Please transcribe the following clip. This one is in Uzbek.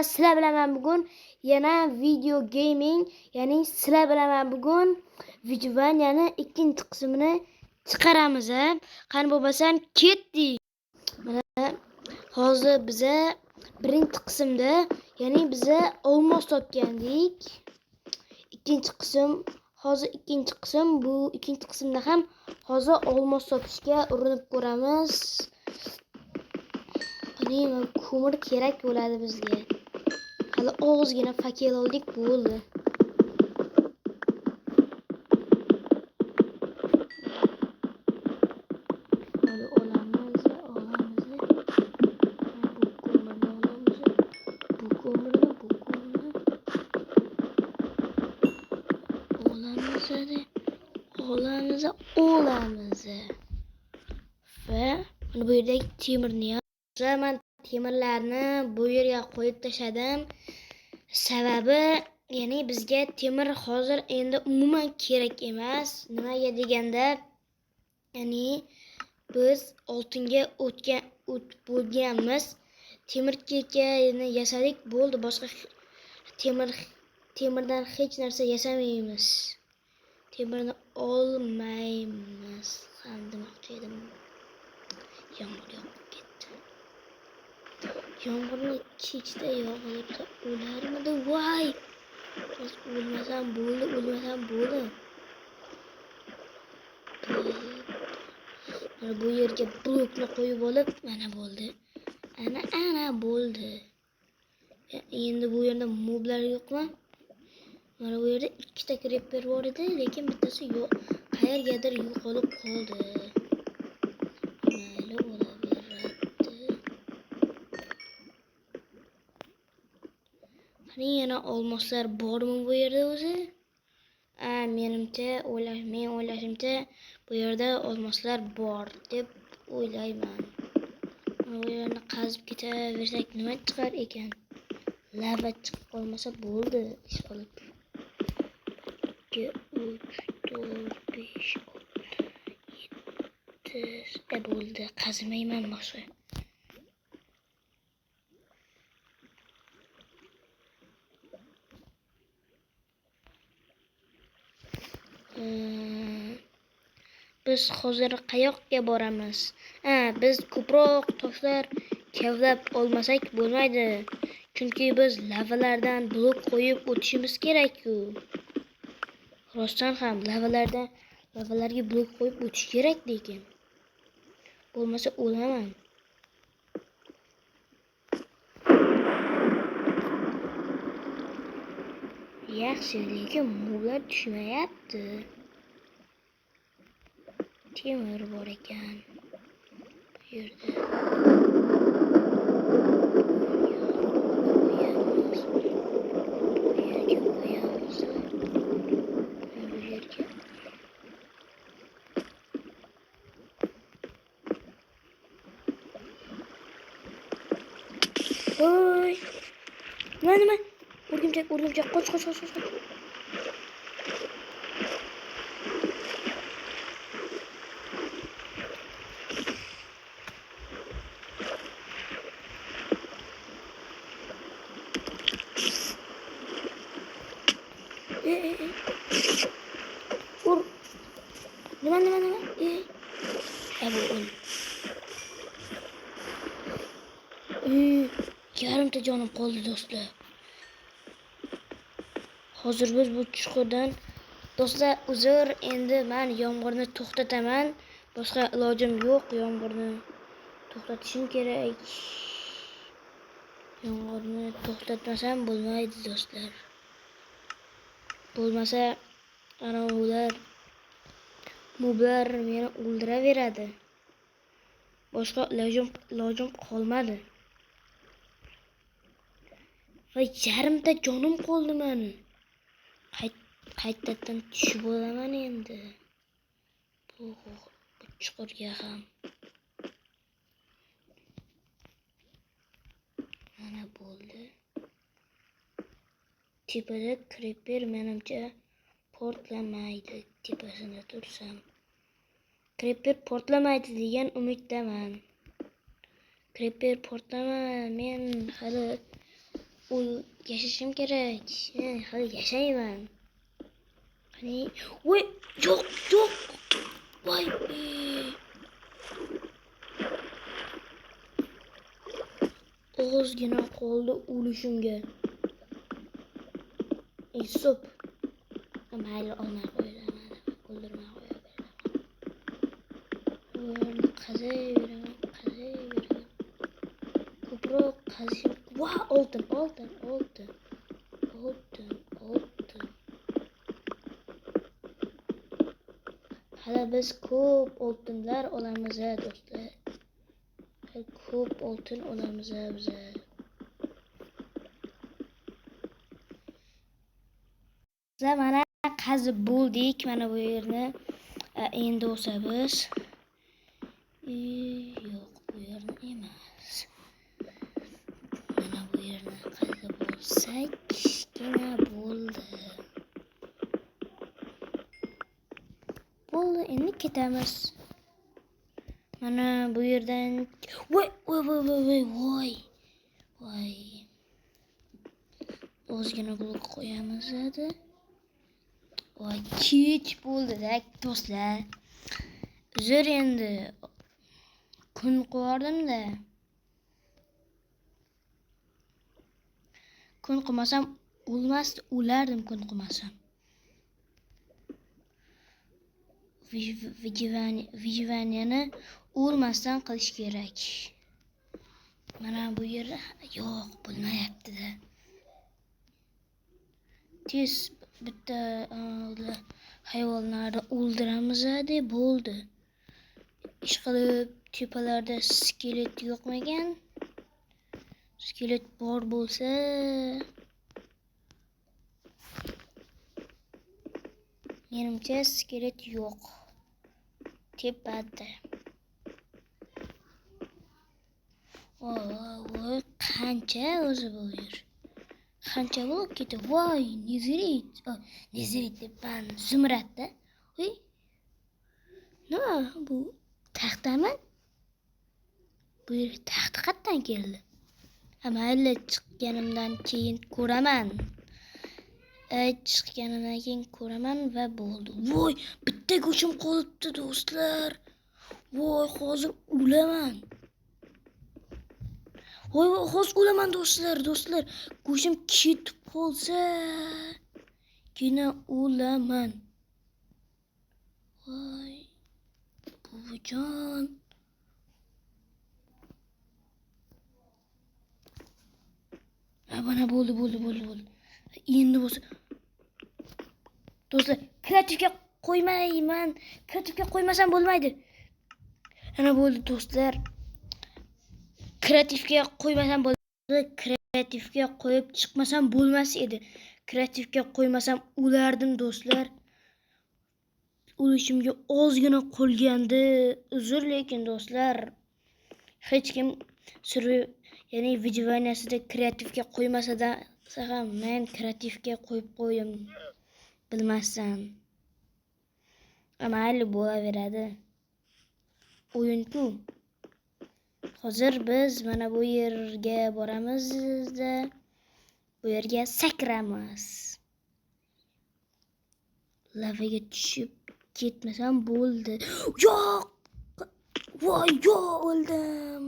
sizlar bilan men bugun yana video gaming, ya'ni sizlar bilan men bugun Videovanyani ikkinchi qismini chiqaramiz. Qani bo'lmasam ketdik. Mana hozir biza birinchi qismda, ya'ni biza olmos topgandik. Ikkinchi qism, hozir ikkinchi qism, bu ikkinchi qismda ham hozir olmos topishga urinib ko'ramiz. Qani ko'mir kerak bo'ladi bizga. Hali ozgina fakel oldik, bo'ldi. Olamiz. Va bu yerdagi temirni men temirlarni bu yerga qo'yib tashladim. Sababi, ya'ni bizga temir hozir endi umuman kerak emas. Nimaga deganda, ya'ni biz oltinga bo'lganmiz. Temir kekani yasadik, bo'ldi. Boshqa temirdan hech narsa yasamaymiz. Temirni olmaymiz ham demoqchi edim. Yomg'ir yog'ib ketdi. Yomg'irni kechda yog'ilsa o'larmidi? Voy! Biz o'lmasam bo'ldi. Mana bu yerga blokni qo'yib olib, mana bo'ldi. Ana bo'ldi. Endi bu yerda moblar yo'qmi? Mana bu yerda ikkita creeper bor edi, lekin bittasi yo'q. Qayergadir yo'qolib qoldi. Mayli bo'laveradi. Qani yana olmoslar bormi bu yerda o'zi? Menimcha, men o'ylashimcha bu yerda olmoslar bor deb o'ylayman. Bu yerni qazib ketaversak nima chiqar ekan? Lava chiqib qolmasa bo'ldi, ish qilib. 2, 3, 4, 5, 6, 7 bo'ldi. Qazimayman boshqa. Biz hozir qayoqqa boramiz? Biz ko'proq toshlar kavlab olmasak bo'lmaydi. Chunki biz lavalardan blok qo'yib o'tishimiz kerak-ku. Rostdan ham lavalarga blok qo'yib o'tish kerak lekin. Bo'lmasa o'laman. Yaxshi, lekin moblar tushmayapti. Temir bor ekan bu yerda. Oy! Nima? O'rgimchak, qoch. Ur. Nima? Bu o'l. Yarimta jonim qoldi do'stlar. Hozir biz bu chuqurdan do'stlar, uzr, endi men yomg'irni to'xtataman. Boshqa ilojim yo'q, yomg'irni to'xtatishim kerak. Yomg'irni to'xtatmasam bo'lmaydi do'stlar. Bo'lmasa ana ular moblar meni o'ldiraveradi. Boshqa ilojim qolmadi. Va yarimta jonim qoldi meni. Qaytadan tushib olaman endi. Bu chuqurga ham. Mana bo'ldi. Tepada creeper menimcha portlamaydi. Tepasida tursam. Creeper portlamaydi degan umiddaman. Creeper portlama, men hali yashashim kerak. Hali yashayman. Qani, voy, yo'q. Voy. Ozgina qoldi o'lishimga. Stop. Mayli, olmay qo'yaman. O'ldirmay qo'yaman. Qaziyveraman. Ko'proq qazish. Voy, oltin. Hali biz ko'p oltinlar olamiz, do'stlar. Ko'p oltin olamiz biz. Mana qazib bo'ldik, mana bu yerni. Endi o'sa biz. Yo'q, bu yerni emas. Mana bu yerni qazib bo'lsak, kichkina bo'ldi. Bo'ldi, endi ketamiz. Mana bu yerdan voy. Ozgina blok qo'yamiz edi. Voy, kech bo'ldi-da, do'stlar. Uzr endi. Kun qo'yardim-da. Kun qilmasam o'lmasdi, o'lardim kun qilmasam. Vyjivanyani o'lmasdan qilish kerak. Mana bu yerda yo'q, bo'lmayapti-da. Tez bitta hayvonlarni o'ldiramiz deb bo'ldi. Ishqilib tepalarda skelet yo'qmagan. Skelet bor bo'lsa, menimcha skelet yo'q. Tepada. Voy, qancha o'zi bu yer. Qancha bo'lib ketdi. Voy, nezirit debman, zumradda. Voy. Nima bu? Taxtami? Bu yerga taxt qayerdan keldi? Mayli, chiqqanimdan keyin ko'raman. Chiqqanimdan keyin ko'raman va bo'ldi. Voy, bitta go'shim qolibdi, do'stlar. Voy, hozir o'laman. Voy, hozir o'laman, do'stlar. Go'shim ketib qolsa, kina o'laman. Voy, buvijon. Mana bo'ldi. Endi bo'lsa. Do'stlar, kreativga qo'ymayman. Kreativga qo'ymasam bo'lmaydi. Ana bo'ldi, do'stlar. Kreativga qo'ymasam bo'ladi. Kreativga qo'yib chiqmasam bo'lmas edi. Kreativga qo'ymasam o'lardim, do'stlar. O'lishimga ozgina qolgandi. Uzr, lekin do'stlar, hech kim ya'ni videovaniyasida kreativga qo'ymasa ham men kreativga qo'yib qo'ydim. Bilmasdan. Mayli, bo'laveradi. O'yin-ku. Hozir biz mana bu yerga boramizda, bu yerga sakramiz. Lavaga tushib ketmasam bo'ldi. Yo'q! Voy, o'ldim.